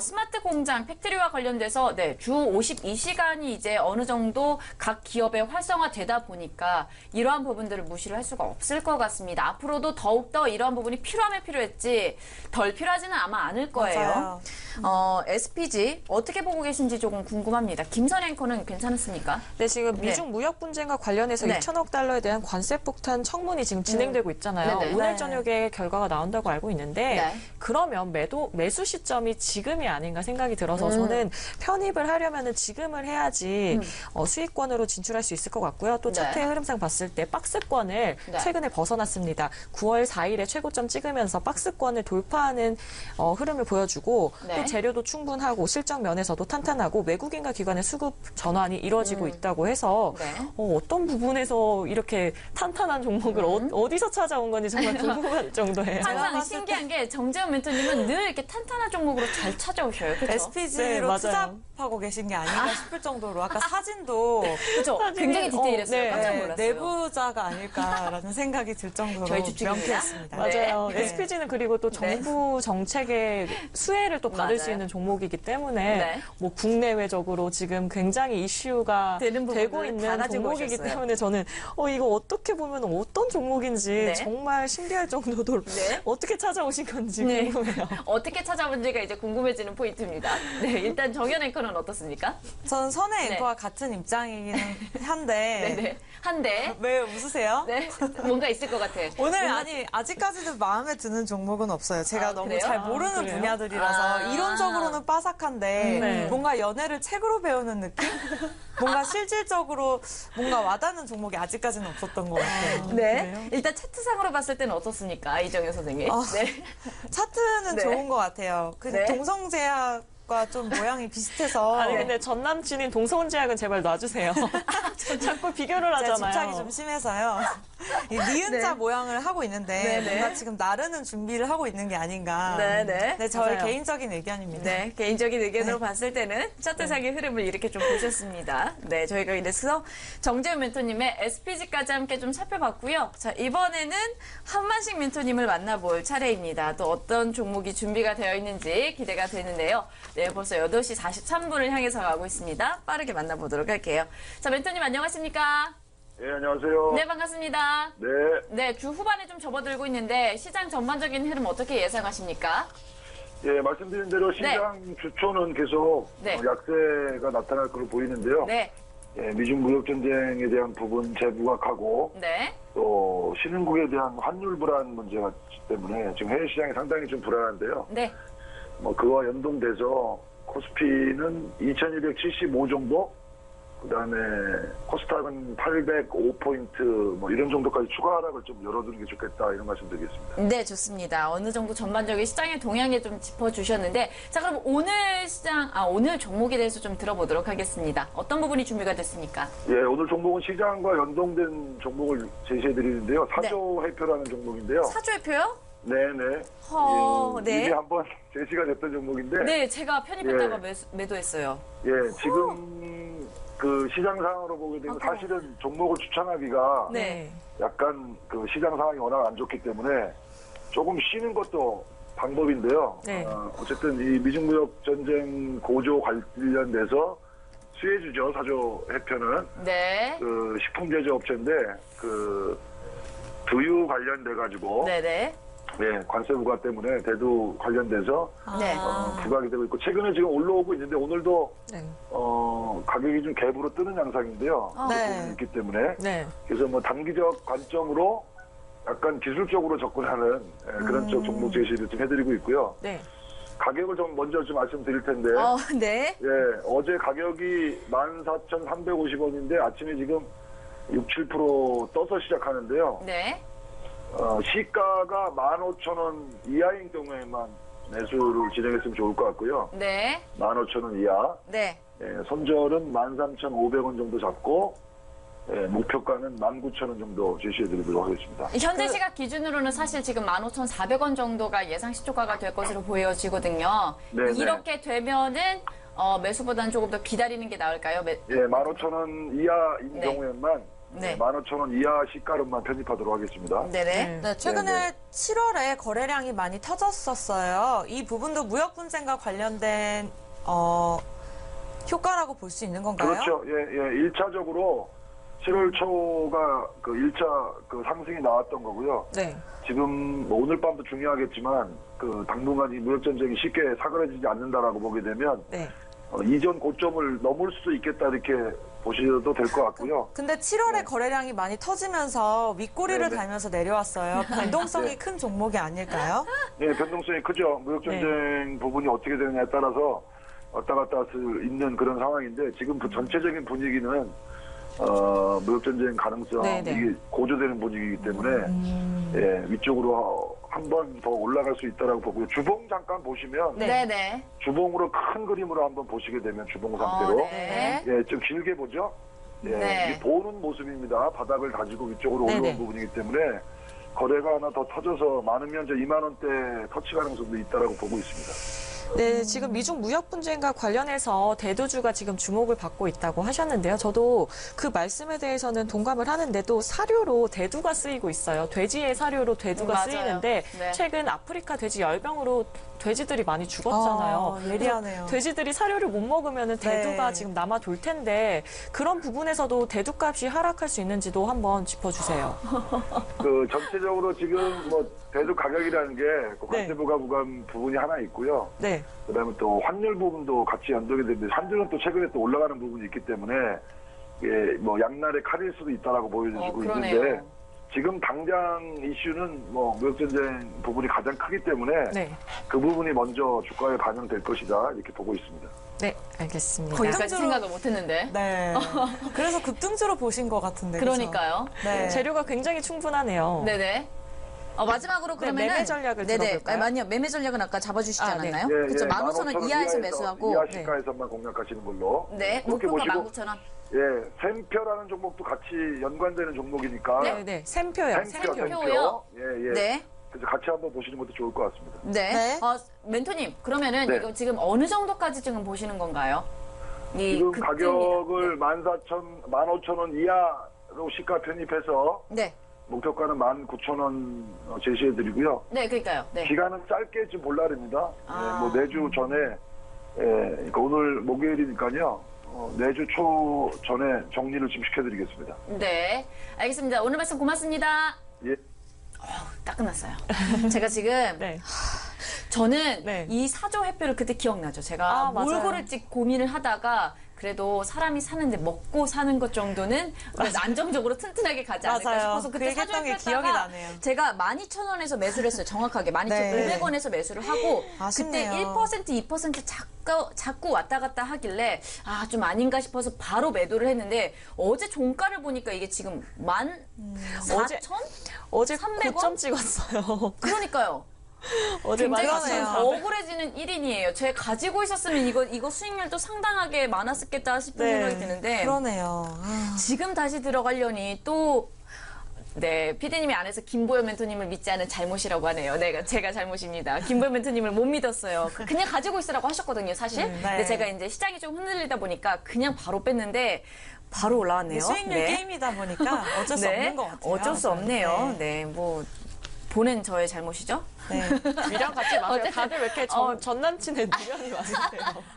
스마트 공장 팩토리와 관련돼서 주 52시간이 이제 어느 정도 각 기업에 활성화되다 보니까 이러한 부분들을 무시를 할 수가 없을 것 같습니다. 앞으로도 더욱더 이러한 부분이 필요하면 필요했지 덜 필요하지는 아마 않을 거예요. 맞아요. SPG 어떻게 보고 계신지 조금 궁금합니다. 김선 앵커는 괜찮습니까? 네, 지금 네. 미중 무역 분쟁과 관련해서 네. 2천억 달러에 대한 관세 폭탄 청문이 지금 진행되고 있잖아요. 네네. 오늘 네. 저녁에 결과가 나온다고 알고 있는데 네. 그러면 매수 시점이 지금이 아닌가 생각이 들어서 저는 편입을 하려면은 지금을 해야지 수익권으로 진출할 수 있을 것 같고요. 또 네. 차트의 흐름상 봤을 때 박스권을 네. 최근에 벗어났습니다. 9월 4일에 최고점 찍으면서 박스권을 돌파하는 흐름을 보여주고 네. 또 재료도 충분하고 실적 면에서도 탄탄하고 외국인과 기관의 수급 전환이 이루어지고 있다고 해서 네. 어떤 부분에서 이렇게 탄탄한 종목을 어디서 찾아온 건지 정말 궁금할 정도예요. 항상 봤을 신기한 게 정재훈 멘토님은 늘 이렇게 탄탄한 종목으로 잘 찾아오셔요. 그렇죠? SPG로 네, 맞아요. 투잡하고 계신 게 아닌가 싶을 정도로 아까 사진도 그렇죠? 굉장히 디테일했어요. 네. 깜짝 놀랐어요. 내부자가 아닐까라는 생각이 들 정도로 저희 주축입니다. 명쾌했습니다. 맞아요. 네. SPG는 그리고 또 정부 정책의 수혜를 또 받을 수 맞아요. 있는 종목이기 때문에 네. 뭐 국내외적으로 지금 굉장히 이슈가 되는 되고 부분을 다 있는 가지고 종목이기 오셨어요. 때문에 저는 이거 어떻게 보면 어떤 종목인지 네. 정말 신기할 정도로 네. 어떻게 찾아오신 건지 네. 궁금해요. 어떻게 찾아본지가 이제 궁금해지는 포인트입니다. 네, 일단 정현 앵커는 어떻습니까? 저는 선혜 네. 앵커와 같은 입장이기는 한데 네네. 한데, 왜 웃으세요? 네, 뭔가 있을 것 같아. 오늘 아직까지도 마음에 드는 종목은 없어요. 제가 너무 그래요? 잘 모르는 그래요? 분야들이라서 이론적으로는 빠삭한데 네. 뭔가 연애를 책으로 배우는 느낌? 뭔가 실질적으로 뭔가 와닿는 종목이 아직까지는 없었던 것 같아요. 네. 일단 차트상으로 봤을 때는 어떻습니까? 이정현 선생님. 네. 차트는 네. 좋은 것 같아요. 그 네. 동성제약 제약과 좀 모양이 비슷해서 아니 근데 전 남친인 동서운 제약은 제발 놔주세요. 자꾸 비교를 제가 하잖아요. 집착이 좀 심해서요. 이 니은자 모양을 하고 있는데 네네. 뭔가 지금 나르는 준비를 하고 있는 게 아닌가. 네네. 네, 저의 맞아요. 개인적인 의견입니다. 네, 개인적인 의견으로 봤을 때는 차트상의 흐름을 이렇게 좀 보셨습니다. 네, 저희가 이래서 정재훈 멘토님의 SPG까지 함께 좀 살펴봤고요. 자, 이번에는 한만식 멘토님을 만나볼 차례입니다. 또 어떤 종목이 준비가 되어 있는지 기대가 되는데요. 네, 벌써 8시 43분을 향해서 가고 있습니다. 빠르게 만나보도록 할게요. 자, 멘토님 안녕하십니까? 예, 안녕하세요. 네, 반갑습니다. 네. 네, 주 후반에 좀 접어들고 있는데 시장 전반적인 흐름 어떻게 예상하십니까? 예, 말씀드린 대로 시장 주초는 계속 네. 약세가 나타날 걸로 보이는데요. 네, 예, 미중 무역 전쟁에 대한 부분 재부각하고 네, 또 신흥국에 대한 환율 불안 문제가 때문에 지금 해외 시장이 상당히 좀 불안한데요. 네. 뭐 그와 연동돼서 코스피는 2275 정도, 그다음에 코스닥은 805포인트 뭐 이런 정도까지 추가 하락을 좀 열어두는 게 좋겠다 이런 말씀드리겠습니다. 네, 좋습니다. 어느 정도 전반적인 시장의 동향에 좀 짚어주셨는데, 자, 그럼 오늘 오늘 종목에 대해서 좀 들어보도록 하겠습니다. 어떤 부분이 준비가 됐습니까? 예, 오늘 종목은 시장과 연동된 종목을 제시해드리는데요. 사조 해표라는 종목인데요. 사조회표요? 네네. 네. 이미 한번 제시가 됐던 종목인데. 네, 제가 편입했다가 예. 매도했어요. 예, 지금 그 시장 상황으로 보게 되면 사실은 종목을 추천하기가 네. 약간 그 시장 상황이 워낙 안 좋기 때문에 조금 쉬는 것도 방법인데요. 네. 어쨌든 이 미중무역 전쟁 고조 관련돼서 수혜주죠, 사조 해표는. 네. 그 식품 제조 업체인데 그 두유 관련돼 가지고 네네. 네, 관세 부과 때문에 대두 관련돼서 네. 부각이 되고 있고 최근에 지금 올라오고 있는데 오늘도 네. 가격이 좀 갭으로 뜨는 양상인데요. 네. 있기 때문에 네. 그래서 뭐 단기적 관점으로 약간 기술적으로 접근하는 그런 쪽 종목 제시를 좀 해드리고 있고요. 네. 가격을 좀 먼저 좀 말씀드릴 텐데 네. 예, 어제 가격이 14,350원인데 아침에 지금 6, 7% 떠서 시작하는데요. 네. 시가가 15,000원 이하인 경우에만 매수를 진행했으면 좋을 것 같고요. 네. 15,000원 이하. 네. 예, 손절은 13,500원 정도 잡고 예, 목표가는 19,000원 정도 제시해드리도록 하겠습니다. 현재 시각 기준으로는 사실 지금 15,400원 정도가 예상 시초가가 될 것으로 보여지거든요. 네네. 이렇게 되면은 매수보다는 조금 더 기다리는 게 나을까요? 예, 15,000원 이하인 네. 경우에만 네. 15,000원 이하 시가로만 편입하도록 하겠습니다. 네네. 네, 최근에 네네. 7월에 거래량이 많이 터졌었어요. 이 부분도 무역 분쟁과 관련된 효과라고 볼 수 있는 건가요? 그렇죠. 예, 예. 1차적으로 7월 초가 그 1차 그 상승이 나왔던 거고요. 네. 지금 뭐 오늘 밤도 중요하겠지만 그 당분간 이 무역 전쟁이 쉽게 사그라지지 않는다라고 보게 되면 네. 이전 고점을 넘을 수도 있겠다 이렇게 보셔도 될 것 같고요. 근데 7월에 거래량이 많이 터지면서 윗꼬리를 네네. 달면서 내려왔어요. 변동성이 네. 큰 종목이 아닐까요? 예, 변동성이 크죠. 무역 전쟁 부분이 어떻게 되느냐에 따라서 왔다 갔다 할 수 있는 그런 상황인데 지금 그 전체적인 분위기는 무역 전쟁 가능성이 네네. 고조되는 분위기이기 때문에 예, 위쪽으로 한 번 더 올라갈 수 있다라고 보고요. 주봉 잠깐 보시면 네네. 주봉으로 큰 그림으로 한번 보시게 되면 주봉 상태로 네. 예, 좀 길게 보죠. 예, 네. 이게 보는 모습입니다. 바닥을 다지고 위쪽으로 올라온 네네. 부분이기 때문에 거래가 하나 더 터져서 많으면 이제 2만 원대 터치 가능성도 있다라고 보고 있습니다. 네, 지금 미중 무역 분쟁과 관련해서 대도주가 지금 주목을 받고 있다고 하셨는데요. 저도 그 말씀에 대해서는 동감을 하는데 또 사료로 대두가 쓰이고 있어요. 돼지의 사료로 대두가 맞아요. 쓰이는데 네. 최근 아프리카 돼지 열병으로 돼지들이 많이 죽었잖아요. 예리하네요. 돼지들이 사료를 못 먹으면 대두가 네. 지금 남아 돌 텐데 그런 부분에서도 대두값이 하락할 수 있는지도 한번 짚어주세요. 그 전체적으로 지금 뭐 대두 가격이라는 게 그 네. 관세부가 부과한 부분이 하나 있고요. 네, 그다음에 또 환율 부분도 같이 연동이 되는데 환율은 또 최근에 또 올라가는 부분이 있기 때문에 예, 뭐 양날의 칼일 수도 있다라고 보여지고 그러네요. 있는데 지금 당장 이슈는 뭐 무역전쟁 부분이 가장 크기 때문에 네, 그 부분이 먼저 주가에 반영될 것이다 이렇게 보고 있습니다. 네, 알겠습니다. 거기까지 긍정적으로- 생각을 못했는데. 네. 그래서 급등주로 보신 것 같은데. 그죠? 그러니까요. 네. 재료가 굉장히 충분하네요. 네네. 마지막으로 그러면은 매매 전략을 네네. 들어볼까요? 아니요. 매매 전략은 아까 잡아주시지 네. 않았나요? 예, 그렇죠. 15,000원 이하에서 매수하고 이하 시가에서만 공략하시는 걸로. 네. 그렇게 목표가 보시고 19,000원. 예, 샘표라는 종목도 같이 연관되는 종목이니까. 네. 샘표요. 샘표요? 예. 네. 그래서 같이 한번 보시는 것도 좋을 것 같습니다. 네. 네. 멘토님, 그러면은 네. 이거 지금 어느 정도까지 지금 보시는 건가요? 이 지금 급등이- 가격을 15,000원 이하로 시가 편입해서 네. 목표가는 19,000원 제시해드리고요. 네, 그러니까요. 네. 기간은 짧게 좀 볼라릅니다. 아. 뭐 내주 전에, 그러니까 오늘 목요일이니까요. 내주 초 전에 정리를 좀 시켜드리겠습니다. 네. 알겠습니다. 오늘 말씀 고맙습니다. 예. 딱 끝났어요. 제가 지금 네. 저는 네. 이 사조 회표를 그때 기억나죠. 제가 아, 뭘 맞아요. 고를지 고민을 하다가 그래도 사람이 사는데 먹고 사는 것 정도는 안정적으로 튼튼하게 가지 않을까 맞아요. 싶어서 그 그때 사조 얘기했던 게 회표다가 기억이 나네요. 제가 12,000원에서 매수를 했어요. 정확하게 12,500원에서 매수를 하고 아쉽네요. 그때 1% 2% 자꾸 왔다 갔다 하길래 좀 아닌가 싶어서 바로 매도를 했는데 어제 종가를 보니까 이게 지금 14,000? 어제 300원? 9점 찍었어요. 그러니까요. 어제 굉장히 맞았어요. 억울해지는 1인이에요. 제가 가지고 있었으면 이거 수익률도 상당하게 많았겠다 싶은 생각이 드는데 그러네요. 지금 다시 들어가려니 또 네, 피디님이 안에서 김보현 멘토님을 믿지 않은 잘못이라고 하네요. 네, 제가 잘못입니다. 김보현 멘토님을 못 믿었어요. 그냥 가지고 있으라고 하셨거든요, 사실. 근데 제가 이제 시장이 좀 흔들리다 보니까 그냥 바로 뺐는데 바로 올라왔네요. 수익률 네. 게임이다 보니까 어쩔 수 없는 것 같아요. 어쩔 수 없네요. 네. 네, 뭐 보낸 저의 잘못이죠. 네. 미련 갖지 마세요. 어쨌든, 다들 왜 이렇게 전 남친의 미련이 많으세요?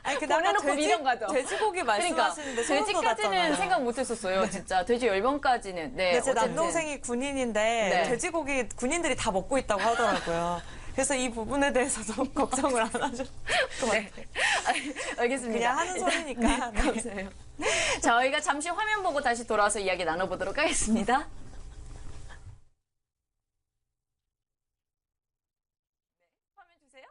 아니, 근데 아까 보내놓고 미련 가져. 돼지고기 말씀하시는데 소름 돼지까지는 돋았잖아요. 생각 못했었어요. 진짜 돼지 열병까지는. 네, 네, 제 어쨌든. 남동생이 군인인데 네. 돼지고기 군인들이 다 먹고 있다고 하더라고요. 그래서 이 부분에 대해서도 걱정을 안 하죠. 알겠습니다. 그냥 하는 소리니까. 네, 감사해요. 저희가 잠시 화면 보고 다시 돌아와서 이야기 나눠보도록 하겠습니다. 화면 주세요.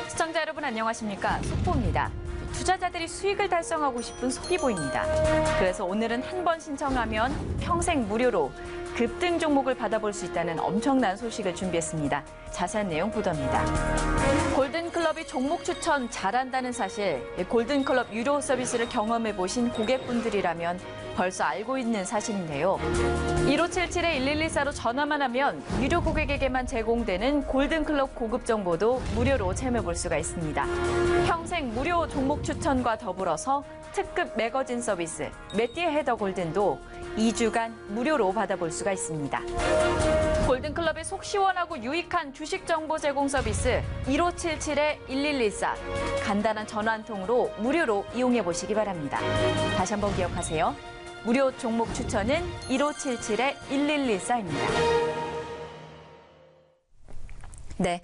시청자 여러분 안녕하십니까? 속보입니다. 투자자들이 수익을 달성하고 싶은 속이 보입니다. 그래서 오늘은 한 번 신청하면 평생 무료로 급등 종목을 받아볼 수 있다는 엄청난 소식을 준비했습니다. 자세한 내용 보도입니다. 골든클럽이 종목 추천 잘한다는 사실, 골든클럽 유료 서비스를 경험해 보신 고객분들이라면 벌써 알고 있는 사실인데요. 1577-1114로 전화만 하면 유료 고객에게만 제공되는 골든클럽 고급 정보도 무료로 체험해볼 수가 있습니다. 평생 무료 종목 추천과 더불어서 특급 매거진 서비스 매띠의 헤더 골든도 2주간 무료로 받아볼 수가 있습니다. 골든클럽의 속 시원하고 유익한 주식 정보 제공 서비스 1577-1114 간단한 전화 한 통으로 무료로 이용해 보시기 바랍니다. 다시 한번 기억하세요. 무료 종목 추천은 1577-1114입니다. 네.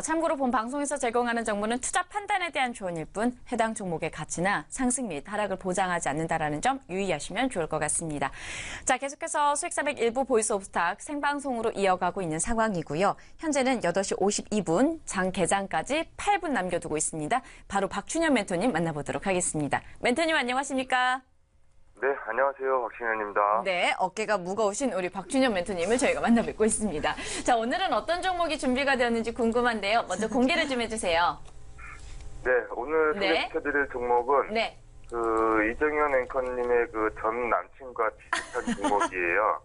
참고로 본 방송에서 제공하는 정보는 투자 판단에 대한 조언일 뿐 해당 종목의 가치나 상승 및 하락을 보장하지 않는다라는 점 유의하시면 좋을 것 같습니다. 자, 계속해서 수익300 일부 보이스 오브 스탁 생방송으로 이어가고 있는 상황이고요. 현재는 8시 52분, 장 개장까지 8분 남겨두고 있습니다. 바로 박준현 멘토님 만나보도록 하겠습니다. 멘토님 안녕하십니까? 네, 안녕하세요. 박신현입니다. 네, 어깨가 무거우신 우리 박준현 멘토님을 저희가 만나뵙고 있습니다. 자, 오늘은 어떤 종목이 준비가 되었는지 궁금한데요. 먼저 공개를 좀 해주세요. 네, 오늘 네. 소개시켜드릴 종목은 네. 이정현 앵커님의 전 남친과 비슷한 종목이에요.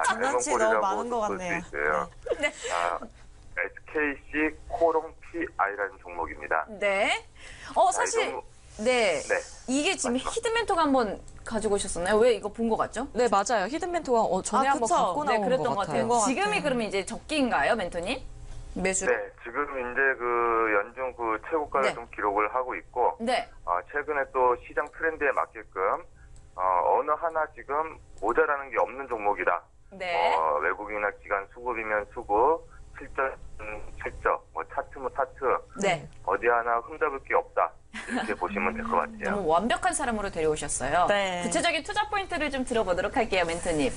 장난치 너무 많은 것 볼수 같네요. 있어요. 네. SKC 코롱 PI라는 종목입니다. 네. 사실, 네. 네. 이게 지금 히든멘토가 한번 가지고 오셨었나요? 왜 이거 본 것 같죠? 네, 맞아요. 히든멘토가 전에 한번 그쵸? 갖고 나온 네, 그랬던 것 것 같아요. 같아요. 지금이 그러면 이제 적기인가요, 멘토님? 매수? 네, 지금 이제 연중 최고가를 네. 좀 기록을 하고 있고, 네. 최근에 또 시장 트렌드에 맞게끔, 어느 하나 지금 모자라는 게 없는 종목이다. 네. 외국인이나 기관 수급이면 수급, 실적, 실적, 차트면 차트, 네. 어디 하나 흠잡을 게 없다. 이렇게 보시면 될 것 같아요. 너무 완벽한 사람으로 데려오셨어요. 네. 구체적인 투자 포인트를 좀 들어보도록 할게요, 멘토님.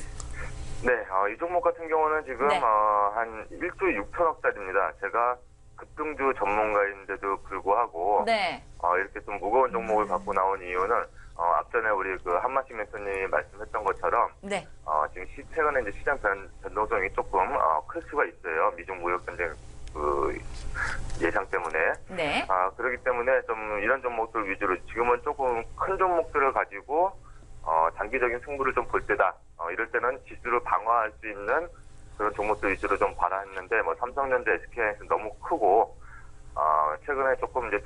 네, 이 종목 같은 경우는 지금 네. 한 1조 6천억짜리입니다. 제가 급등주 전문가인데도 불구하고 네. 이렇게 좀 무거운 종목을 갖고 나온 이유는 앞전에 우리 그 한마식 멘토님이 말씀했던 것처럼 네. 지금 최근에 이제 시장 변동성이 조금 클 수가 있어요. 미중 무역 전쟁 그 예상 때문에. 네. 그렇기 때문에 좀 이런 종목들 위주로 지금은 조금 큰 종목들을 가지고 단기적인 승부를 좀 볼 때다. 이럴 때는 지수를 방어할 수 있는 그런 종목들 위주로 좀 봐라 했는데 뭐 삼성전자, SK하이닉스 너무 크고 최근에 조금 이제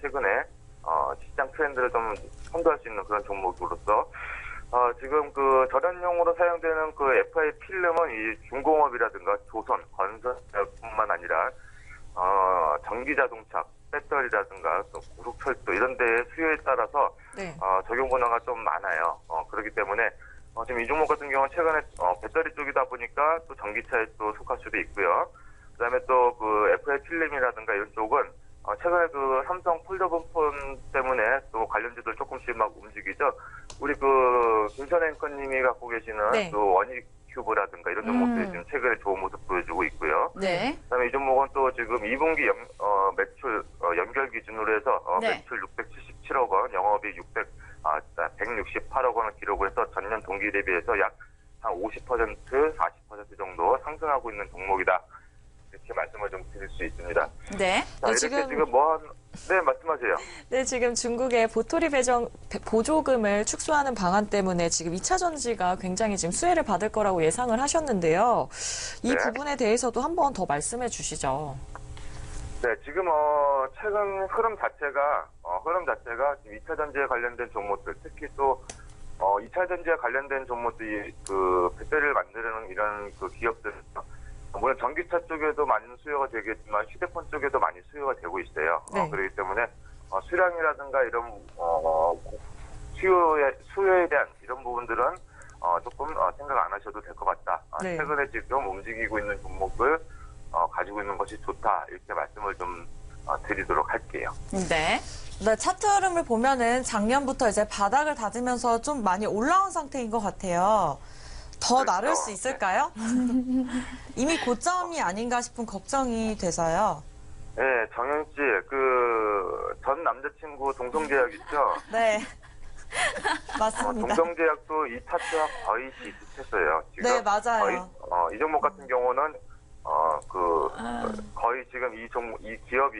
최근에 시장 트렌드를 좀 선도할 수 있는 그런 종목으로서 지금 그 절연용으로 사용되는 그 FI 필름은 이 중공업이라든가 조선, 건설뿐만 아니라 전기자동차, 배터리라든가 또 고속철도 이런 데의 수요에 따라서 네. 적용 분야가 좀 많아요. 그렇기 때문에 지금 이 종목 같은 경우는 최근에 배터리 쪽이다 보니까 또 전기차에 또 속할 수도 있고요. 그다음에 또 그 FI 필름이라든가 이런 쪽은 최근에 그 삼성 폴더블 폰 때문에 또 관련주들 조금씩 막 움직이죠. 우리 그 김선 앵커님이 갖고 계시는 네. 또 원익큐브라든가 이런 종목들이 지금 최근에 좋은 모습 보여주고 있고요. 네. 그다음에 이 종목은 또 지금 2분기 매출 연결 기준으로 해서 네. 매출 677억 원, 영업이 168억 원을 기록을 해서 전년 동기 대비해서 약 한 50%, 40% 정도 상승하고 있는 종목이다. 이렇게 말씀을 좀 드릴 수 있습니다. 네. 자, 이렇게 지금 네, 말씀하세요. 네, 지금 중국의 보토리 배정 보조금을 축소하는 방안 때문에 지금 2차 전지가 굉장히 지금 수혜를 받을 거라고 예상을 하셨는데요. 이 네. 부분에 대해서도 한번 더 말씀해 주시죠. 네, 지금 최근 흐름 자체가 지금 2차 전지에 관련된 종목들, 특히 또 2차 전지에 관련된 종목들이 그 배터리를 만드는 이런 그 기업들, 물론 전기차 쪽에도 많은 수요가 되겠지만 휴대폰 쪽에도 많이 수요가 되고 있어요. 네. 그렇기 때문에 수량이라든가 이런 수요에 대한 이런 부분들은 조금 생각 안 하셔도 될 것 같다. 네. 최근에 지금 움직이고 있는 종목을 가지고 있는 것이 좋다. 이렇게 말씀을 좀 드리도록 할게요. 네. 네, 차트 흐름을 보면은 작년부터 이제 바닥을 다지면서 좀 많이 올라온 상태인 것 같아요. 더 그렇죠. 나를 수 있을까요? 이미 고점이 아닌가 싶은 걱정이 돼서요. 네, 정현 씨, 전 남자친구 동성제약 있죠? 네. 맞습니다. 동성제약도 이 차트와 거의 비슷했어요. 지금 네, 맞아요. 거의, 이 종목 같은 경우는 거의 지금 이 기업이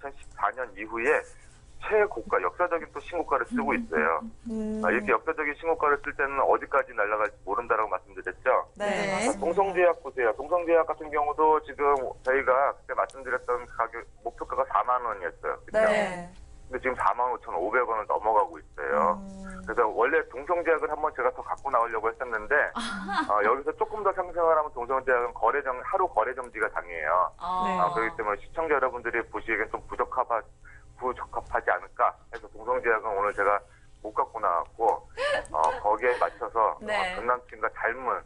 2014년 이후에 최고가, 역사적인 또 신고가를 쓰고 있어요. 이렇게 역사적인 신고가를 쓸 때는 어디까지 날아갈지 모른다라고 말씀드렸죠. 네. 네. 동성제약 보세요. 동성제약 같은 경우도 지금 저희가 그때 말씀드렸던 가격, 목표가가 4만 원이었어요. 그죠? 네. 근데 지금 45,500원을 넘어가고 있어요. 그래서 원래 동성제약을 한번 제가 더 갖고 나오려고 했었는데 여기서 조금 더 상승을 하면 동성제약은 하루 거래 정지가 당해요. 그렇기 때문에 시청자 여러분들이 보시기엔 좀 부적합하지 않을까 해서 동성제약은 오늘 제가 못 갖고 나왔고 거기에 맞춰서 네. 전 남친과 닮은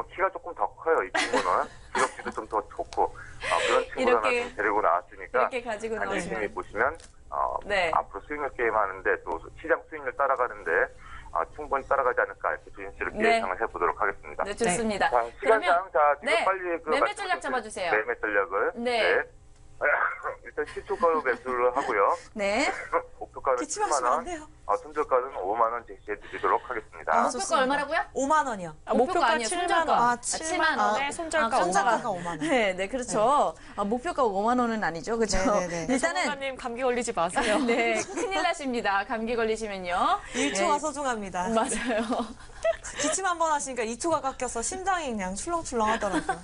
키가 조금 더 커요. 이 친구는 기록지도 좀 더 좋고 그런 친구를 하나 이렇게, 좀 데리고 나왔으니까 이렇게 가지고 열심히 나오시면. 보시면 네. 앞으로 수익률 게임 하는데 또 시장 수익률 따라가는데 충분히 따라가지 않을까 이렇게 조심스럽게 네. 예상을 해보도록 하겠습니다. 네, 좋습니다. 자, 시간상 지금 네. 빨리 매매 전략 잡아주세요. 매매 전략을 네. 일단 시초가로 매수를 하고요. 네. 목표가는 기침하시면 7만 안 원, 돼요. 손절가는 5만 원 제시해 드리도록 하겠습니다. 목표가 얼마라고요? 5만 원이요. 목표가 아니에요. 7만 손절가. 원. 7만 원에 손절가 손절가가 5만 원. 5만 원. 네, 네, 그렇죠. 목표가 5만 원은 아니죠. 그렇죠? 네네네. 일단은 전문가님 감기 걸리지 마세요. 네, 큰일 나십니다. 감기 걸리시면요. 1초가 네. 소중합니다. 맞아요. 기침 한 번 하시니까 2초가 깎여서 심장이 그냥 출렁출렁 하더라고요.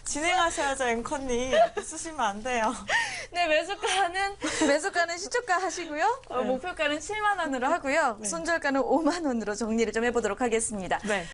진행하셔야죠, 앵커님. 쓰시면 안 돼요. 네, 매수가는 시초가 하시고요. 목표가는 7만 원으로 하고요. 손절가는 5만 원으로 정리를 좀 해보도록 하겠습니다. 네.